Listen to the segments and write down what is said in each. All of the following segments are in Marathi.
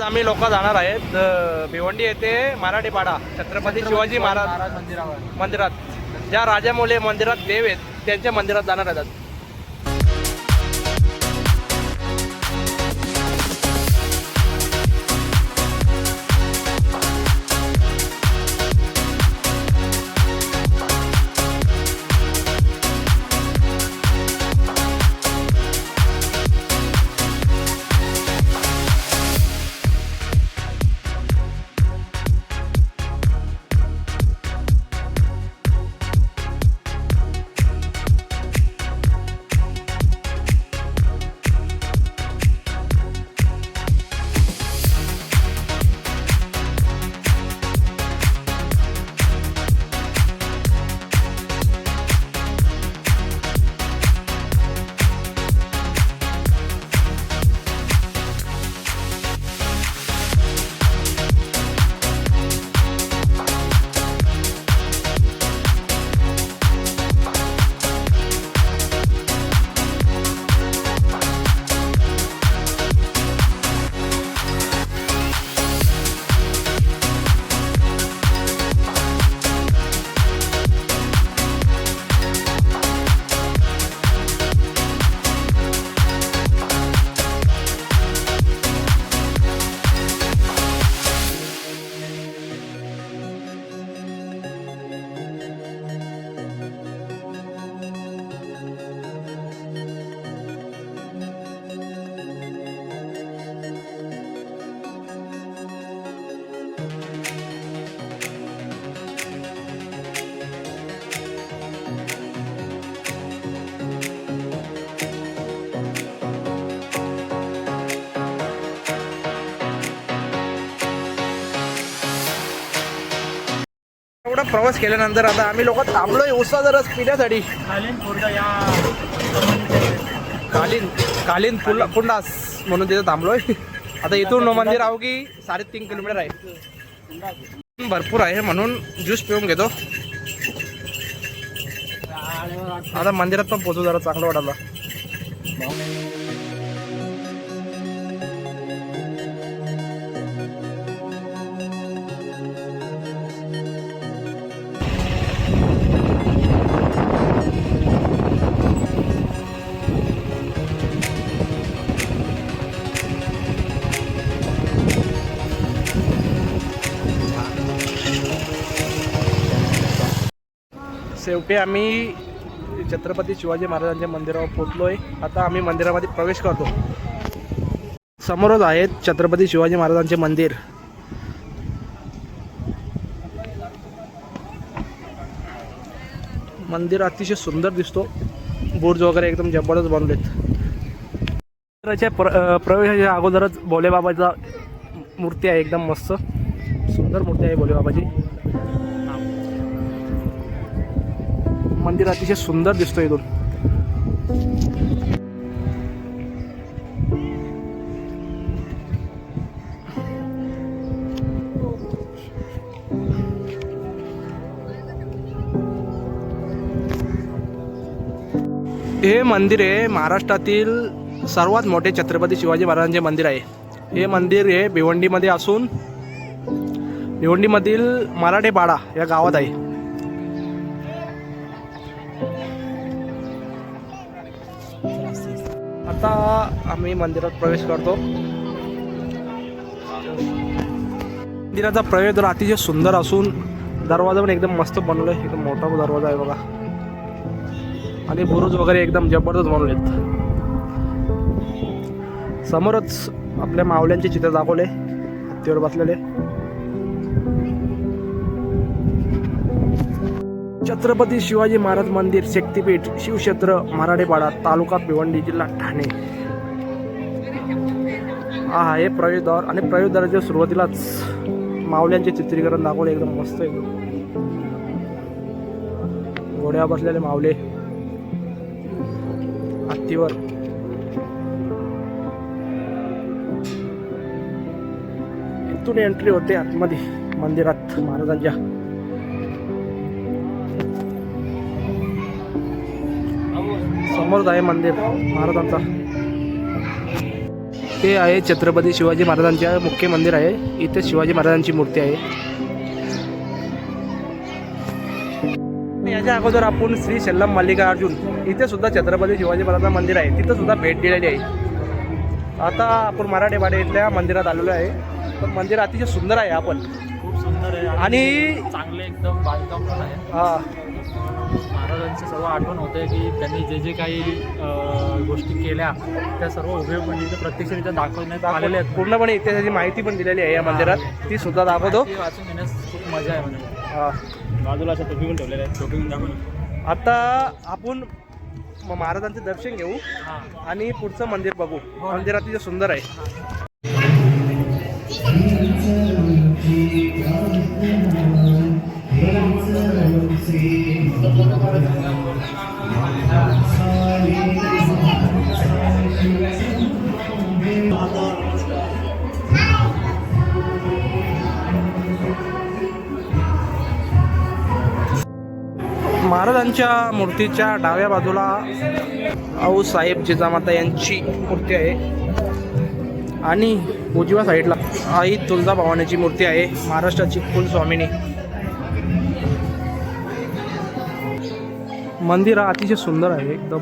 आम्ही लोक जाणार आहेत भिवंडी येथे मराठी पाडा छत्रपती शिवाजी महाराज मंदिरात ज्या राजामुळे मंदिरात देव आहेत त्यांच्या मंदिरात जाणार आहेत. एवढा प्रवास केल्यानंतर आता आम्ही लोक थांबलोय उसाचा रस पिण्यासाठी. कालीन पुंडास म्हणून तिथे थांबलोय. आता इथून मंदिर अवघी 3.5 किलोमीटर आहे. भरपूर आहे म्हणून ज्यूस पिऊन घेतो. आता मंदिरात पण पोहोचू जरा चांगलं वाटायला. शेवटी आम्ही छत्रपती शिवाजी महाराजांच्या मंदिरावर पोहोचलोय. आता आम्ही मंदिरामध्ये प्रवेश करतो. समोरच आहेत छत्रपती शिवाजी महाराजांचे मंदिर. मंदिर अतिशय सुंदर दिसतो. बुर्ज वगैरे एकदम जबरदस्त बनवलेत. मंदिराच्या प्रवेशाच्या अगोदरच भोलेबाबाचा मूर्ती आहे. एकदम मस्त सुंदर मूर्ती आहे भोलेबाबाची. मंदिर अतिशय सुंदर दिसतो इथून. हे मंदिर आहे महाराष्ट्रातील सर्वात मोठे छत्रपती शिवाजी महाराजांचे मंदिर आहे. हे मंदिर हे भिवंडीमध्ये असून भिवंडीमधील मराठी पाडा या गावात आहे. आता आम्ही मंदिरात प्रवेश करतो. मंदिराचा प्रवेशद्वार अतिशय सुंदर असून दरवाजा पण एकदम मस्त बनवलाय. एकदम मोठा दरवाजा आहे बघा. आणि बुरुज वगैरे एकदम जबरदस्त बनवलेत. समोरच आपल्या मावल्यांचे चित्र दाखवले हत्तीवर बसलेले. छत्रपती शिवाजी महाराज मंदिर शक्तीपीठ शिवक्षेत्र मराठेपाडा तालुका भिवंडी जिल्हा ठाणे. हा आहे प्रवेशद्वार. आणि प्रवेशद्वाराच्या सुरुवातीलाच मावल्यांचे चित्रीकरण दाखवले. एकदम मस्त आहे. घोड्यावर बसलेले मावले हत्तीवर. इथून एंट्री होते आतमध्ये मंदिरात महाराजांच्या. समोरच आहे मंदिर महाराजांचा. हे आहे छत्रपती शिवाजी महाराजांच्या मुख्य मंदिर आहे. इथे शिवाजी महाराजांची मूर्ती आहे. याच्या अगोदर आपण श्री शल्लम मल्लिकार्जुन इथे सुद्धा छत्रपती शिवाजी महाराजांचं मंदिर आहे, तिथं सुद्धा भेट दिलेली आहे. आता आपण मराठेवाडा इथल्या मंदिरात आलेलो आहे. पण मंदिर अतिशय सुंदर आहे. आपण खूप सुंदर आहे आणि चांगले एकदम बांधकाम पण आहे. हां, महाराजांची सर्व आठवण होते की त्यांनी जे जे काही गोष्टी केल्या त्या सर्व उभे म्हणजे इथे प्रत्यक्षरित्या दाखवण्यात आलेल्या आहेत. पूर्णपणे इतिहासाची माहिती पण दिलेली आहे या मंदिरात, ती सुद्धा दाखवतो. ती वाचून घेण्यास खूप मजा आहे म्हणजे. हां, बाजूला अशा टोपी पण ठेवलेल्या आहेत, टोपी पण दाखवून. आता आपण महाराजांचे दर्शन घेऊ हां आणि पुढचं मंदिर बघू. मंदिर अतिशय सुंदर आहे. महाराजांच्या मूर्तीच्या डाव्या बाजूला आऊसाहेब जिजामाता यांची मूर्ती आहे आणि उजव्या साईडला आई तुळजाभवानीची मूर्ती आहे, महाराष्ट्राची कुलस्वामिनी. मंदिर हा अतिशय सुंदर आहे एकदम.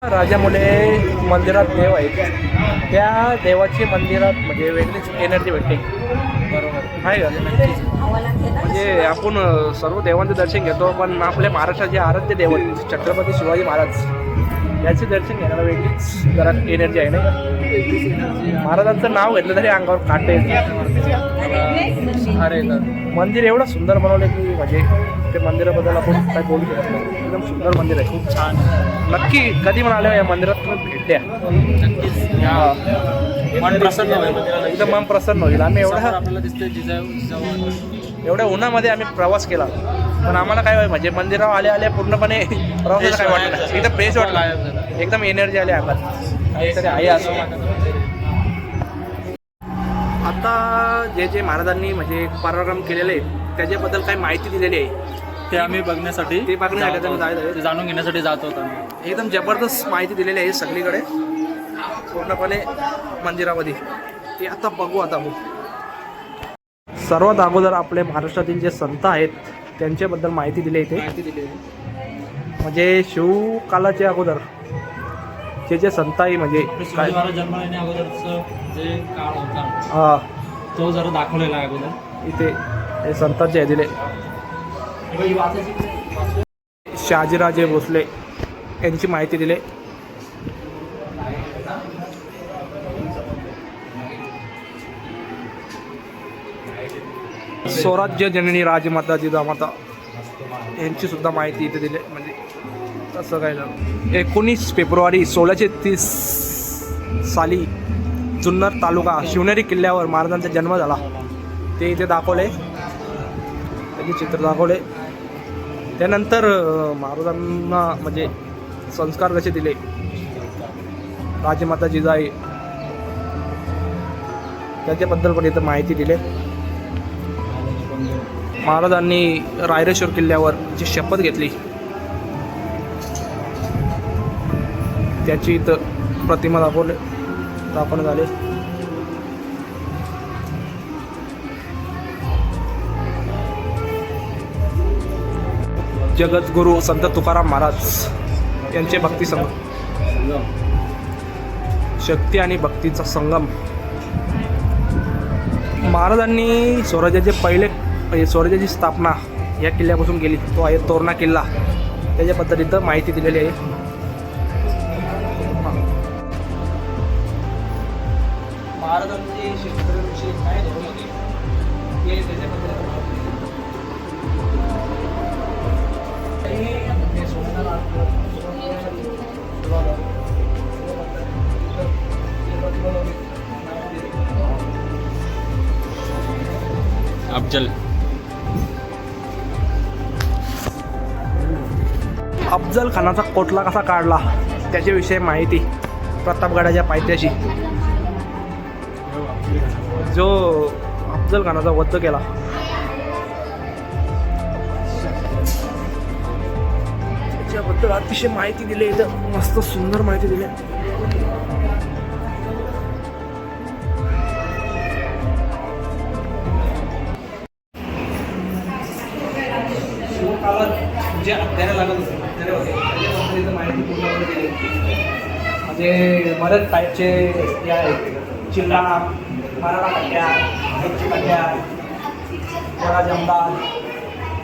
राजामुळे मंदिरात देव आहेत, त्या देवाची मंदिरात म्हणजे वेगळीच एनर्जी भेटते. बरोबर आहे का? म्हणजे आपण सर्व देवांचं दर्शन घेतो, पण आपल्या महाराष्ट्राचे आराध्य देव छत्रपती शिवाजी महाराज याचे दर्शन घ्यायला वेगळीच जरा एनर्जी आहे, नाही का? महाराजांचं नाव घेतलं तरी अंगावर काटे. अरे मंदिर एवढं सुंदर बनवलं की म्हणजे ते मंदिराबद्दल आपण काय बोलू शकत नाही. एकदम सुंदर मंदिर आहे, खूप छान. नक्की कधी पण आल्यावर या मंदिरात तुम्ही भेट द्या. नक्कीच मन प्रसन्न होईल. एकदम मन प्रसन्न होईल. आम्ही आपल्याला दिसते एवढ्या उन्हामध्ये आम्ही प्रवास केला, पण आम्हाला काय म्हणजे मंदिरावर आले आले पूर्णपणे प्रवासाला काय वाटलं, एकदम फ्रेश वाटलं, एकदम एनर्जी आली अंगात. काहीतरी आहे असं. आता जे महाराजांनी म्हणजे पराक्रम केलेले आहेत त्याच्याबद्दल काही माहिती दिलेली आहे, ते आम्ही बघण्यासाठी ते बघण्यासाठी ते जाणून घेण्यासाठी जात होतो. एकदम जबरदस्त माहिती दिलेली आहे सगळीकडे पूर्णपणे मंदिरामध्ये. ते आता बघू. आता सर्वात अगोदर आपले महाराष्ट्रातील जे संत आहेत त्यांच्याबद्दल माहिती दिली इथे. म्हणजे शिवकालाच्या अगोदर जे संत आहे म्हणजे काय जन्मल्या अगोदरचं जे काळ होता हा तो जरा दाखवलेला आहे अगोदर. इथे हे संतांचे दिले. शहाजीराजे भोसले यांची माहिती दिली. स्वराज्य जननी राजमाता जिजामाता यांची सुद्धा माहिती इथे दिली. म्हणजे असं काय झालं 19 फेब्रुवारी 1630 साली जुन्नर तालुका शिवनेरी किल्ल्यावर महाराजांचा जन्म झाला. ते इथे दाखवले, त्याचे चित्र दाखवले. त्यानंतर महाराजांना म्हणजे संस्कार कसे दिले, राजमाता जिजाई त्याच्याबद्दल पण इथं माहिती दिली. महाराजांनी रायरेश्वर किल्ल्यावर जी शपथ घेतली त्याची इथं प्रतिमा दाखवण्यात आली. जगद्गुरू संत तुकाराम महाराज यांचे भक्ती संगम, शक्ती आणि भक्तीचा संगम. महाराजांनी स्वराज्याचे पहिले स्वराज्याची स्थापना या किल्ल्यापासून केली, तो आहे तोरणा किल्ला. त्याच्याबद्दल इथं माहिती दिलेली आहे. महाराजांची शेतकऱ्यांविषयी काय धोरण होते हे त्याच्याबद्दल अफजल खानाचा कोटला कसा काढला त्याच्याविषयी माहिती प्रतापगडाच्या पायथ्याशी. जो अफजल खानाचा वध केला. त्याच्याबद्दल अतिशय माहिती दिली इथं, मस्त सुंदर माहिती दिली. शिवकालात जे हत्यारे लागत होते हत्यारे होते त्याच्याबद्दल इथं माहिती पूर्णपणे दिली. म्हणजे बरेच टाईपचे हे आहेत, चिल्ला, मराठा कट्ट्यार, कच्ची कट्ट्यार, जरा जमदार,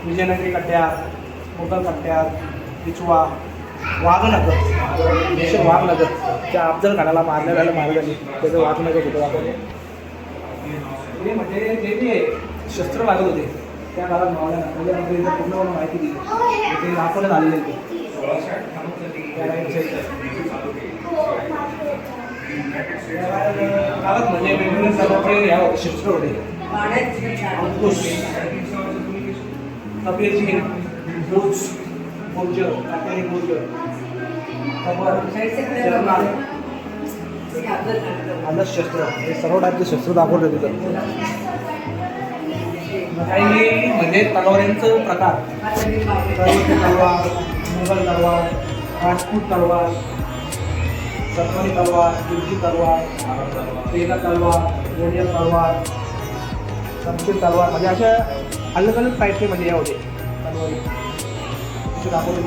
विजयनगरी कट्ट्यार, मोगल कट्ट्यार, पिचवा, वाघनगर, देश वाघनगर, त्या अफजल खानाला मारण्याला महाराजांनी त्याचं वाघनगर होतं दाखवले. ते म्हणजे जे जे शस्त्र लागत होते त्या काळात मावल्या त्याच्यामध्ये इथं पूर्ण माहिती दिली, ते दाखवण्यात आलेले होते. काळात म्हणजे वेगवेगळे सर्वचे या होते शस्त्र होते, अंकुश, कबीरजी, बोज, बोजर, काटेरी बोजर, कबर, जर्नाल, आदर्श शस्त्र, हे सर्व टाईपचे शस्त्र दाखवले तिथं. काही म्हणजे तलवारींचं प्रकार, तलवार, मुघल तलवार, राजपूत तलवार, सरकारी तलवार, तुर्की तलवार, तेगा तलवार, गोंडिया तलवार, तपशील तलवार, म्हणजे अशा अलग अलग टाईपचे म्हणजे या होते तलवारी असे दाखवले.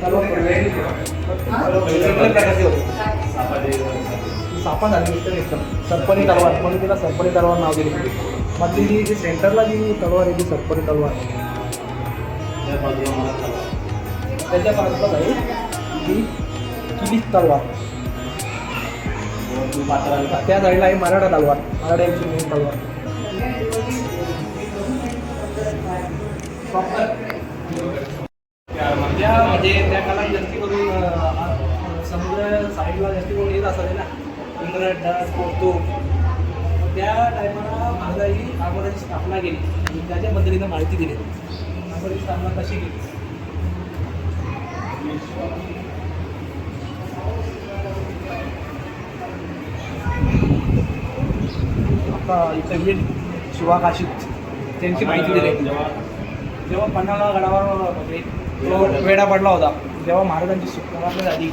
तलवार वेगवेगळ्या प्रकारचे होते. सापा झाली तर एकदम सरपणी तलवार, म्हणून तिला सरपणी तलवार नाव दिले. मधली जी सेंटरला जी तलवार आहे ती सरपणी तलवार, त्याच्या बाजूला जाईल ती किलीच तलवार, त्या साईडला आहे मराठा तलवार, मराठ्यांची मेन तलवार. म्हणजे त्या काळात जास्ती करून समुद्र साईडला जास्ती करून येत असावे ना, इंग्रज, डच, पोर्तुग. त्या टायमाला महाराजांनी अगोदरची स्थापना केली आणि त्याच्या पद्धतीनं माहिती दिली अगोदरची स्थापना कशी केली. आता इथं येईल शिवाकाशीत त्यांची माहिती दिली. जेव्हा पन्हाळा गडावर म्हणजे तो वेढा पडला होता जेव्हा महाराजांची सुटका झाली,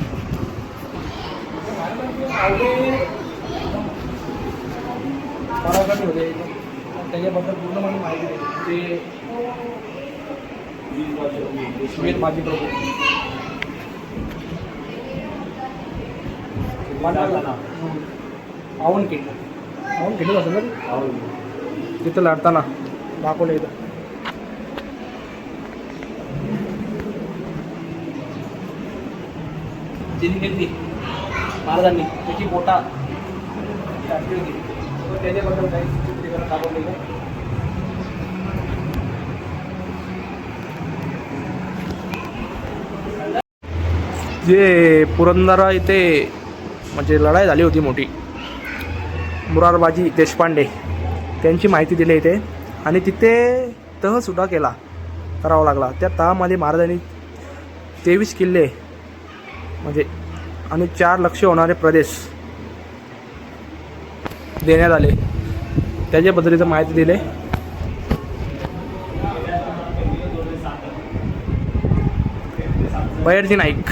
पराक्रमी होते, त्याच्याबद्दल पूर्णपणे माहिती दिली. ते श्वेत बाजी प्रभू आव्हान केलं असं ना तिथं लढताना दाखवलं इथं. जिनी घेतली महाराजांनी त्याची बोटा टाकली होती, त्याच्याबद्दल काही चित्रीकरण दाखवलेलं. जे पुरंदरा इथे म्हणजे लढाई झाली होती मोठी, मुरारबाजी देशपांडे त्यांची माहिती दिली इथे. आणि तिथे तह सुद्धा करावा लागला. त्या तहामध्ये महाराजांनी 23 किल्ले म्हणजे आणि 4 लक्ष होणारे प्रदेश देण्यात आले, त्याच्या पद्धतीचं माहिती दिले. बहिर्जी नाईक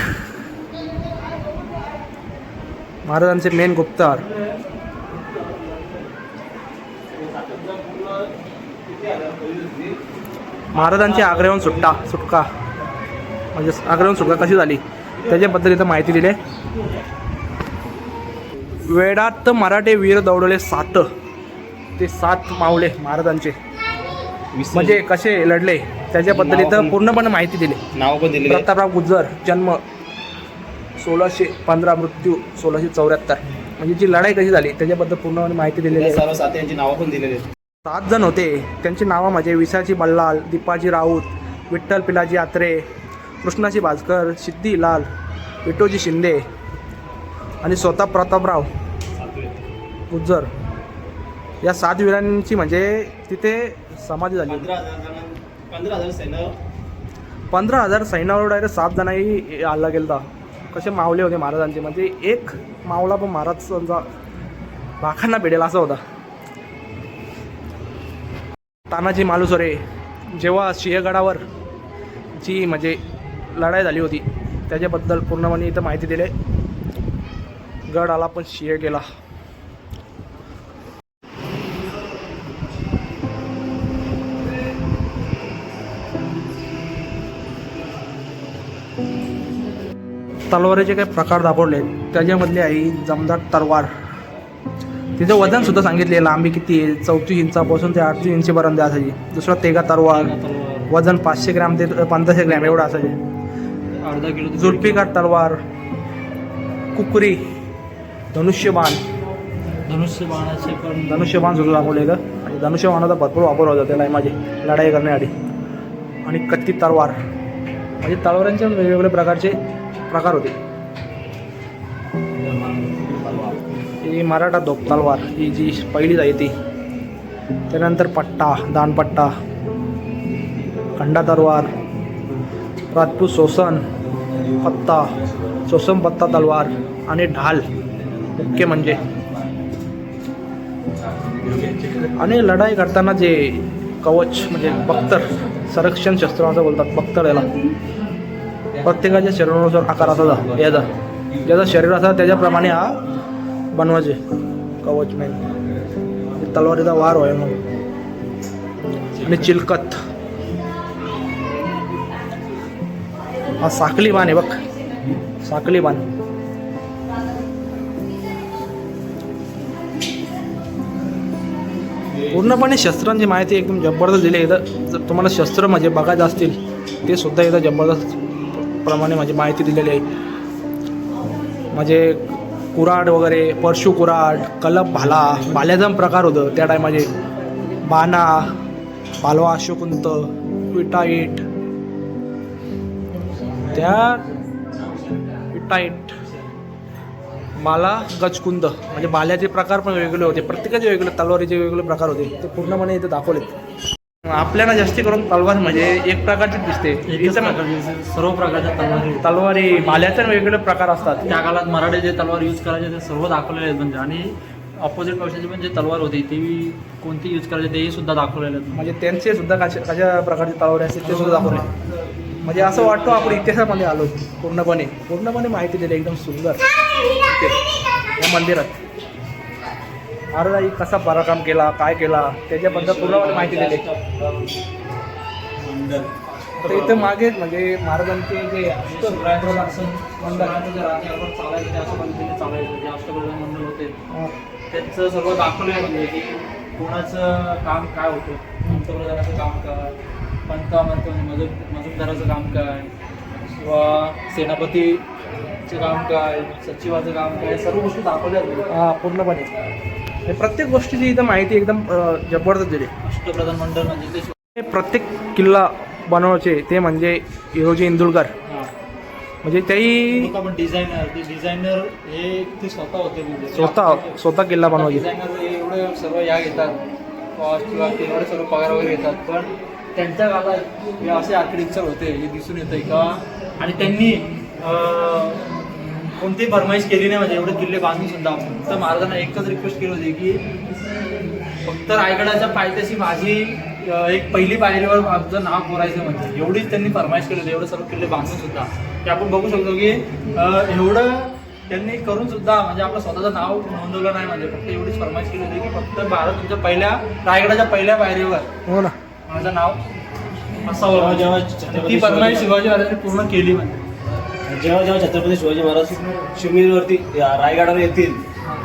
महाराजांचे मेन गुप्तहार. महाराजांची आग्र्याहून सुटका म्हणजे आग्र्याहून सुटका कशी झाली त्याच्या पद्धतीचं माहिती दिली. वेडात मराठे वीर दौडले 7, ते 7 मावळे महाराजांचे म्हणजे कसे लढले त्याच्या पद्धतीचं पूर्णपणे माहिती दिली. नाव पण दिले. प्रतापराव गुज्जर, जन्म 1615, मृत्यू 1674, म्हणजे जी लढाई कशी झाली त्याच्याबद्दल पूर्णपणे माहिती दिलेली आहे. सर्व साथ्यांची नावं पण दिलेली आहेत. 7 जण होते, त्यांची नावं म्हणजे विसाची बल्लाल, दीपाजी राऊत, विठ्ठल पिलाजी आत्रे, कृष्णाजी भास्कर, सिद्धी लाल, विठोजी शिंदे आणि स्वतः प्रतापराव गुज्जर. या 7 वीरांची म्हणजे तिथे समाधी झाली. 15,000 सैन्यावर डायरेक्ट 7 जणांही हल्ला गेला. कसे मावले होते महाराजांचे, म्हणजे एक मावला पण महाराजांचा भाखांना भिडेल असा होता. तानाजी मालुसरे जेव्हा सिंहगडावर जी म्हणजे लढाई झाली होती त्याच्याबद्दल पूर्णपणे इथं माहिती दिली. गड आला पण सिंह गेला. तलवारीचे काही प्रकार दाखवले त्याच्यामधले आहे जमदार तलवार. तिचं वजन सुद्धा सांगितले लांबी किती आहे 34 इंचापासून ते 38 इंचपर्यंत असायची. दुसरा तेगा तलवार वजन 500 ग्रॅम ते 1500 ग्रॅम एवढं असायचे. अर्धा किलो जुल्फिकार तलवार, कुकरी, धनुष्यबाण धनुष्यबाण सुद्धा दाखवलेलं आणि धनुष्यबाणाचा भरपूर वापर होता त्याला माझे लढाई करण्यासाठी. आणि कत्ती तलवार म्हणजे तलवारांचे वेगवेगळ्या प्रकारचे प्रकार होते. ही मराठा धोप तलवार ही जी पहिली आहे ती. त्यानंतर पट्टा, दानपट्टा, खंडा तलवार, राजपूत शोषण पत्ता, शोषण पत्ता तलवार आणि ढाल मुख्य म्हणजे. आणि लढाई करताना जे कवच म्हणजे बख्तर संरक्षण शस्त्र असं बोलतात बख्तर याला. प्रत्येकाच्या शरीरानुसार आकार असा याचा ज्याचा शरीर असा त्याच्याप्रमाणे हा बनवायचे कवच मेन. तलवारीचा वार होय मग. आणि चिलकत हा साखली बाण आहे बघ, साखली बाण. पूर्णपणे शस्त्रांची माहिती एकदम जबरदस्त दिली इथं. जर तुम्हाला शस्त्र म्हणजे बघायचं असतील ते सुद्धा इथं जबरदस्त प्रमाणे माझी माहिती दिलेली आहे. म्हणजे कुऱ्हाड वगैरे, परशु कुऱ्हाड, कलप भाला, भाल्याचा प्रकार होतं त्या टायमाचे. बाणा, पालवा, अशोकुंत, विटाईट, त्या विटाईट, माला, गजकुंद म्हणजे बाल्याचे प्रकार पण वेगवेगळे होते. प्रत्येकाचे वेगवेगळे तलवारीचे वेगवेगळे प्रकार होते ते पूर्णपणे इथे दाखवलेत. आपल्याला जास्ती करून तलवार म्हणजे एक प्रकारचीच दिसते. सर्व प्रकारच्या तलवारी भाल्याचे वेगवेगळे प्रकार असतात. त्या काळात मराठे जे तलवार यूज करायचे ते सर्व दाखवलेले आहेत म्हणजे. आणि ऑपोजिट पक्षाची पण जे तलवार होती ती कोणती यूज करायची तेही सुद्धा दाखवलेले आहेत. म्हणजे त्यांचे सुद्धा कशा प्रकारची तलवारी असते ते सुद्धा दाखवले. म्हणजे असं वाटतं आपण इतिहासामध्ये आलो. पूर्णपणे माहिती दिली एकदम सुंदर या मंदिरात. महाराजांनी कसा पराक्रम केला, काय केला त्याच्याबद्दल पूर्णपणे माहिती दिली. तर इथं मागे म्हणजे महाराजांचे जे मंडळ होते त्यांचं सर्व दाखवलं आहे म्हणजे की कोणाचं काम काय होतं, पंतप्रधानाचं काम काय, मजुमदाराचं काम काय किंवा सेनापतीचं काम काय, सचिवाचं काम काय, सर्व गोष्टी दाखवल्या पूर्णपणे. प्रत्येक गोष्टीची इथं माहिती एकदम जबरदस्त दिली. अष्टप्रधान मंडळ म्हणजे ते प्रत्येक किल्ला बनवायचे ते म्हणजे हिरोजी इंदुलकर म्हणजे तेही आपण डिझायनर हे ते स्वतः होते म्हणजे स्वतः किल्ला बनवायचे. डिझायनर एवढे सर्व या घेतात कॉस्ट किंवा एवढे सर्व पगार वगैरे घेतात. पण त्यांच्या काळात हे असे आर्किटेक्चर होते हे दिसून येतं का. आणि त्यांनी कोणतीही फरमाईश केली नाही म्हणजे एवढे किल्ले बांधून सुद्धा. फक्त महाराजांना एकच रिक्वेस्ट केली होती की फक्त रायगडाच्या पायथ्याशी माझी एक पहिली पायरीवर आमचं नाव कोरायचं म्हणजे एवढीच त्यांनी फरमाईश केली होती. एवढे सर्व किल्ले बांधून सुद्धा ते आपण बघू शकतो की एवढं त्यांनी करून सुद्धा म्हणजे आपलं स्वतःचं नाव नोंदवलं नाही म्हणजे. फक्त एवढीच फरमाईश केली होती की फक्त भारत तुमच्या पहिल्या रायगडाच्या पहिल्या पायरीवर हो ना माझं नाव असावं. ती फरमाईश शिवाजी महाराजांनी पूर्ण केली म्हणजे. जेव्हा छत्रपती शिवाजी महाराज शिवनेरीवरती रायगडावर येतील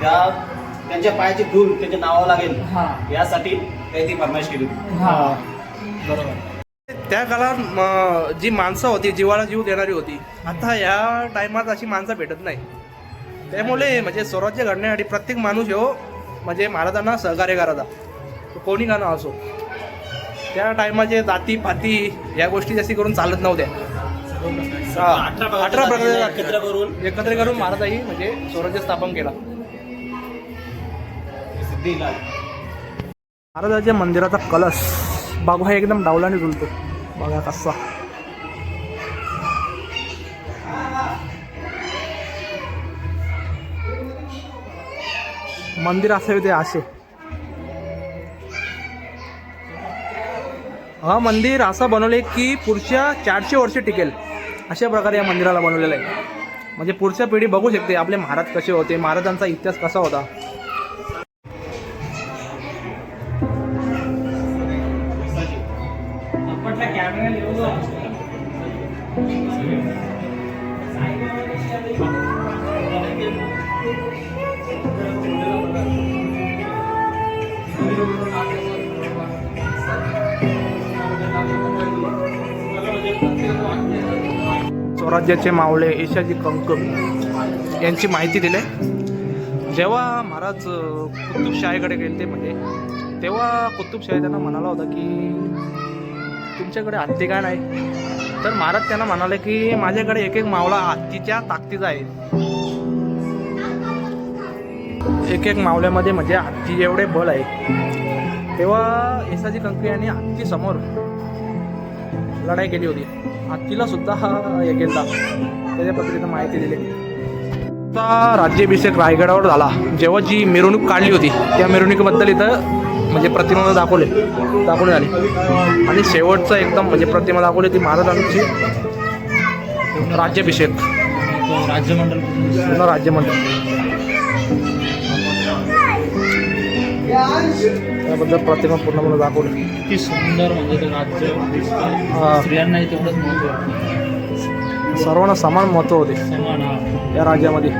त्यांच्या पायाची धूळ त्यांच्या नावावर लागेल यासाठी त्यांनी फरमाईश केली. बरोबर. त्या काळात जी माणसं होती जीवाला जीव देणारी होती. आता या टायमात अशी माणसं भेटत नाही. त्यामुळे म्हणजे स्वराज्य घडण्यासाठी प्रत्येक माणूस हो म्हणजे महाराजांना सहकार्य करायचा कोणी का ना असो. त्या टायमाचे जाती पाती या गोष्टी जास्ती करून चालत नव्हत्या. 18 प्रकार एकत्र करून महाराजांनी म्हणजे स्वराज्य स्थापन केला. महाराजांच्या मंदिराचा कलश बघा एकदम डावलाने झुलतो बघा कसा. मंदिर असे होते असे हा मंदिर असं बनवलं आहे की पुढच्या 400 वर्ष टिकेल अशा प्रकारे या मंदिराला बनवलेलं आहे. म्हणजे पुढच्या पिढी बघू शकते आपले महाराज कसे होते, महाराजांचा इतिहास कसा होता. स्वराज्याचे मावळे ईशाजी कंक यांची माहिती दिली. जेव्हा महाराज कुतुबशाहीकडे गेले म्हणजे तेव्हा कुतुबशाही त्यांना म्हणाला होता की तुमच्याकडे हत्ती काय नाही. तर महाराज त्यांना म्हणाले की माझ्याकडे एक एक मावळा हत्तीच्या ताकदीचा आहे. एक एक मावल्यामध्ये म्हणजे हत्ती एवढे बळ आहे. तेव्हा ईशाजी कंक यांनी हत्ती समोर लढाई केली होती. हत्तीला सुद्धा हा हे केला, त्याच्या पद्धतीनं माहिती दिली. आता राज्याभिषेक रायगडावर झाला. जेव्हा जी मिरवणूक काढली होती त्या मिरवणुकीबद्दल इथं म्हणजे प्रतिमा दाखवली झाली. आणि शेवटचं एकदम म्हणजे प्रतिमा दाखवली ती महाराजांची राज्याभिषेक राज्यमंडळ त्याबद्दल प्रतिमा पूर्णपणे दाखवली. किती सुंदर म्हणजे ते राज्य, स्त्रियांनाही तेवढंच महत्व आहे. सर्वांना समान महत्व होते समान या राज्यामध्ये,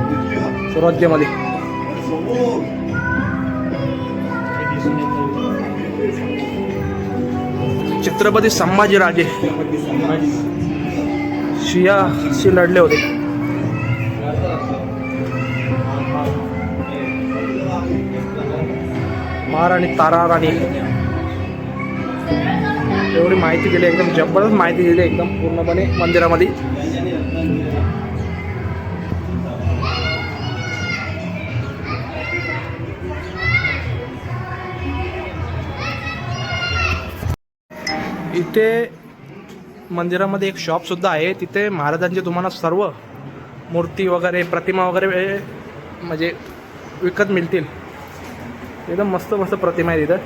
स्वराज्यामध्ये. छत्रपती संभाजीराजे शियाशी लढले होते. महाराणी ताराराणी एवढी माहिती दिली, एकदम जबरदस्त माहिती दिली एकदम पूर्णपणे मंदिरामध्ये. इथे मंदिरामध्ये एक शॉप सुद्धा आहे. तिथे महाराजांचे तुम्हाला सर्व मूर्ती वगैरे प्रतिमा वगैरे म्हणजे विकत मिळतील. एकदम मस्त मस्त प्रतिमा आहे तिथं.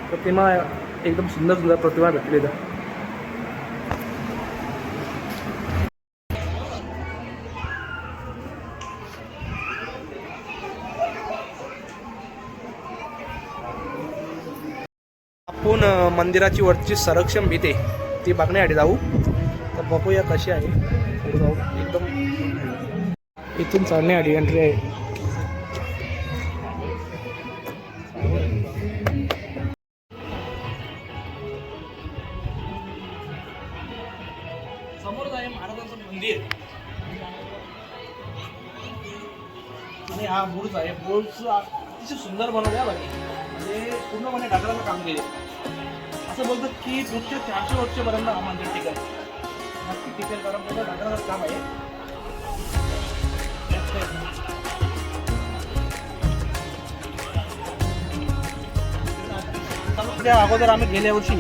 प्रतिमा एकदम सुंदर सुंदर प्रतिमा भेटली इथं. आपण मंदिराची वरची संरक्षण भीती ती बघण्यासाठी जाऊ. तर बघूया कशी आहे. पुढे जाऊ. एकदम इथून चालण्यासाठी एंट्री आहे. समोरच आहे महाराजांचं मंदिर आणि हा बुर्ज आहे. बुर्ज अतिशय सुंदर बनवला आहे. म्हणजे पूर्णपणे दगडाचं काम केले. असं बोलतात की पुढच्या 400 वर्षापर्यंत हा मंदिर टिकेल. नक्की टिकेल कारण त्याचं दगडाचं काम आहे. त्या अगोदर आम्ही गेल्या वर्षी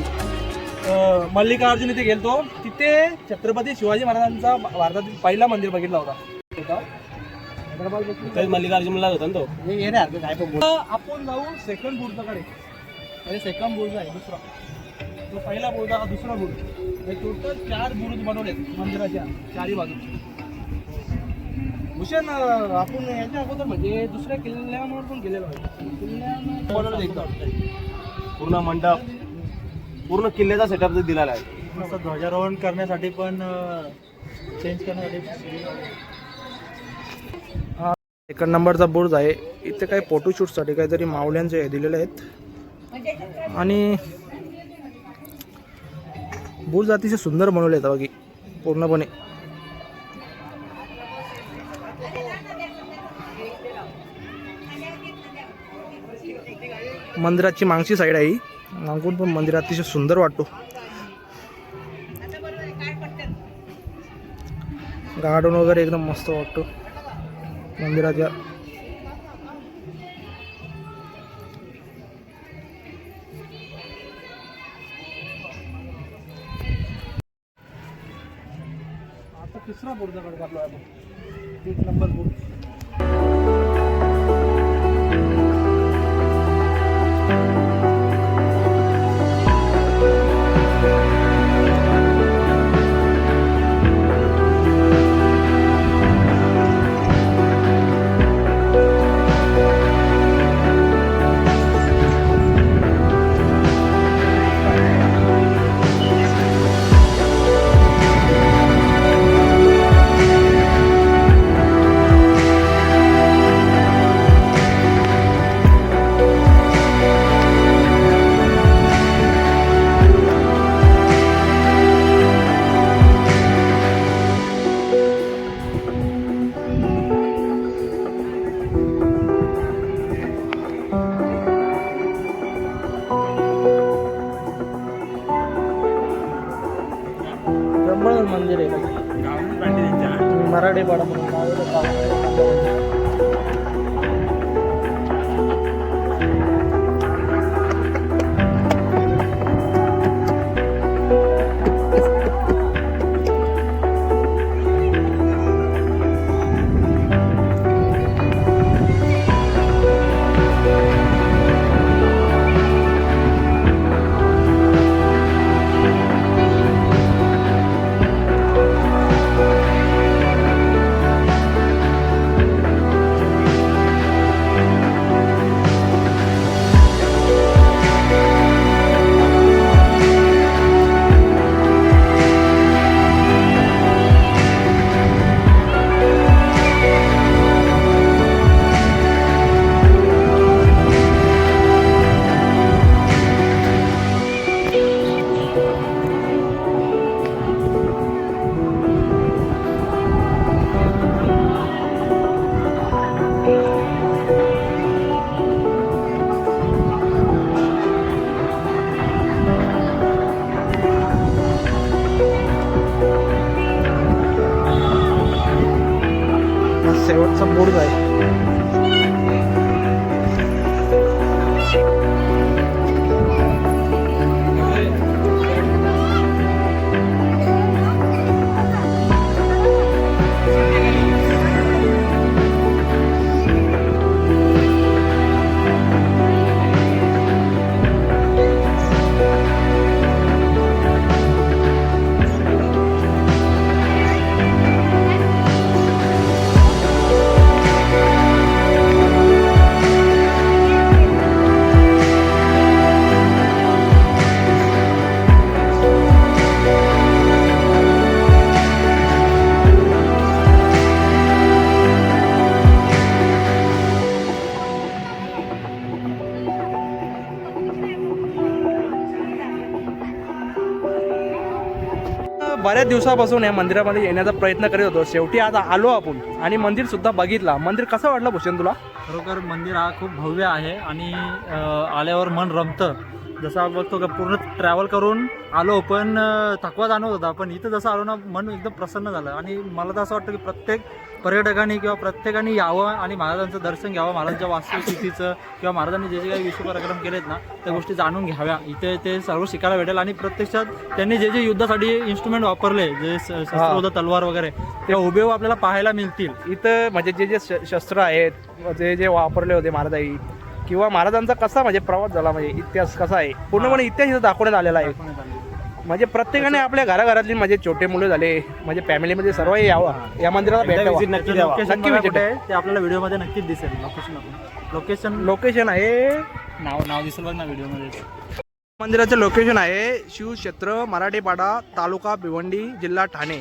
मल्लिकार्जुन इथे गेलतो. तिथे छत्रपती शिवाजी महाराजांचा भारतातील पहिला मंदिर बघितला होता. मल्लिकार्जुनला होता ना तो. काय पण आपण जाऊ सेकंड बुर्जाकडे. म्हणजे सेकंड बुर्ज आहे दुसरा. तो पहिला बुर्ज हा दुसरा बुर्ज. टोटल 4 बुर्ज बनवलेत मंदिराच्या चारी बाजू. भूषण आपण याच्या अगोदर म्हणजे दुसऱ्या किल्ल्यावर पण गेलेलो आहे. किल्ल्यानं बनवलं एकदम पूर्ण मंडप, पूर्ण किल्ल्याचा सेटअप दिलेला आहे. असं ध्वजारोहण करण्यासाठी पण चेंज करण्यासाठी. सेकंड नंबरचा बुर्ज आहे. इथे काही फोटोशूटसाठी काहीतरी मावल्यांचे हे दिलेले आहेत. आणि बुर्ज अतिशय सुंदर बनवले आहेत बाकी पूर्णपणे. मंदिराची मागची साईड आहे. मागून पण मंदिर अतिशय सुंदर वाटतो. गार्डन वगैरे एकदम मस्त वाटतो मंदिराच्या. आता तिसरा बुर्जाकडे आपला आपण 1 नंबर बुर्ज. ब्रह्मण मंदिर आहे मराठी पाडा म्हणून नाव आहे गावाचं. शेवटचा बुर्ज आहे. बऱ्याच दिवसापासून या मंदिरामध्ये येण्याचा प्रयत्न करत होतो. शेवटी आता आलो आपण आणि मंदिर सुद्धा बघितला. मंदिर कसं वाटलं भूषण तुला? खरोखर मंदिर हा खूप भव्य आहे आणि आल्यावर मन रमतं. जसं आपण बघतो का पूर्ण ट्रॅव्हल करून आलो पण थकवा जाणवत होता, पण इथं जसं आलो ना मन एकदम प्रसन्न झालं. आणि मला तर असं वाटतं की प्रत्येक पर्यटकांनी किंवा प्रत्येकाने यावं आणि महाराजांचं दर्शन घ्यावं. महाराजांच्या वास्तुस्थितीचं किंवा महाराजांनी जे जे काही विश्वपराक्रम केलेत ना त्या गोष्टी जाणून घ्याव्या. इथे ते सर्व शिकायला भेटेल. आणि प्रत्यक्षात त्यांनी जे जे युद्धासाठी इन्स्ट्रुमेंट वापरले, जे शस्त्र होतं तलवार वगैरे, ते हुबेहूब आपल्याला पाहायला मिळतील इथं. म्हणजे जे जे शस्त्र आहेत, जे जे वापरले होते महाराजांनी किंवा महाराजांचा कसा म्हणजे प्रवास झाला, म्हणजे इतिहास कसा आहे पूर्णपणे इतिहास इथं दाखवण्यात आलेला आहे. म्हणजे प्रत्येकाने आपल्या घराघरातली म्हणजे छोटे मुलं झाले म्हणजे फॅमिलीमध्ये सर्व यावं या मंदिराला भेट द्यावं. नक्की विजिट आहे ते आपल्याला व्हिडिओमध्ये नक्कीच दिसेल. लोकेशन आहे, नाव दिसेल बघ ना व्हिडिओमध्ये. मंदिराचं लोकेशन आहे शिवक्षेत्र मराठीपाडा, तालुका भिवंडी, जिल्हा ठाणे,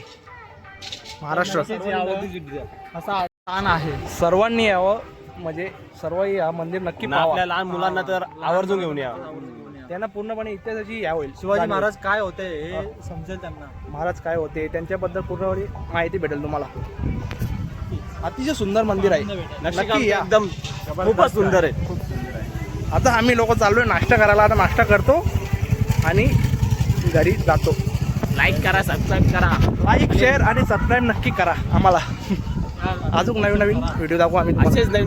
महाराष्ट्र. असा स्थान आहे. सर्वांनी यावं, म्हणजे सर्व या मंदिर नक्की पाहावं. आपल्या लहान मुलांना तर आवर्जून घेऊन या. त्यांना पूर्णपणे इतिहासाची या होईल. शिवाजी महाराज काय होते हे समजेल त्यांना. महाराज काय होते त्यांच्याबद्दल पूर्णपणे माहिती भेटेल तुम्हाला. अतिशय सुंदर मंदिर आहे, नक्की या. एकदम खूपच सुंदर आहे, खूप सुंदर आहे. आता आम्ही लोक चाललोय नाश्ता करायला. आता नाश्ता करतो आणि घरी जातो. लाईक करा, सबस्क्राईब करा. लाईक शेअर आणि सबस्क्राईब नक्की करा आम्हाला. अजून नवीन नवीन व्हिडिओ दाखवू आम्ही. असेच नवीन